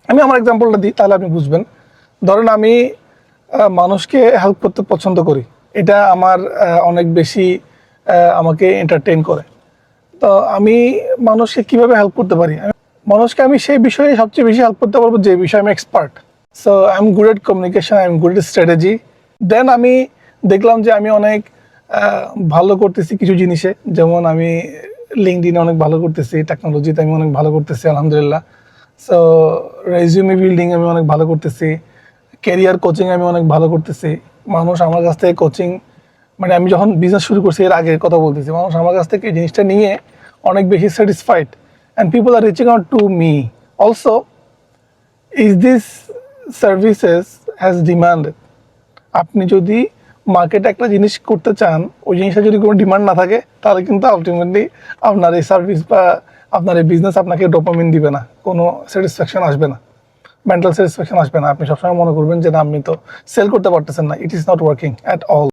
আমি আমার এক্সাম্পলটা দিই, তাহলে আপনি বুঝবেন। ধরেন আমি মানুষকে হেল্প করতে পছন্দ করি, এটা আমার অনেক বেশি আমাকে এন্টারটেইন করে। তো আমি মানুষকে কিভাবে হেল্প করতে পারি, মানুষকে আমি সেই বিষয়ে সবচেয়ে বেশি হেল্প করতে পারবো যে বিষয়ে আমি expert. So I am good at communication, I am good at strategy. Then আমি দেখলাম যে আমি অনেক ভালো করতেছি কিছু জিনিসে, যেমন আমি লিঙ্কডইনে অনেক ভালো করতেছি, টেকনোলজিতে আমি অনেক ভালো করতেছি আলহামদুলিল্লাহ। সো রেজিউমি বিল্ডিং আমি অনেক ভালো করতেছি, ক্যারিয়ার কোচিং আমি অনেক ভালো করতেছি। মানুষ আমার কাছ থেকে কোচিং, মানে আমি যখন বিজনেস শুরু করছি এর আগে কথা বলতেছি, মানুষ আমার কাছ থেকে এই জিনিসটা নিয়ে অনেক বেশি satisfied, and people are reaching out to me also. Is this services has demanded. আপনি যদি মার্কেটে একটা জিনিস করতে চান, ওই জিনিসটা যদি কোনো ডিমান্ড না থাকে, তাহলে কিন্তু আলটিমেটলি আপনার এই সার্ভিস বা আপনার এই বিজনেস আপনাকে ডোপামিন দিবে না, কোনো স্যাটিসফ্যাকশন আসবে না, মেন্টাল স্যাটিসফ্যাকশন আসবে না। আপনি সবসময় মনে করবেন যে না, আপনি তো সেল করতে পারতেছেন না, it is not working at all.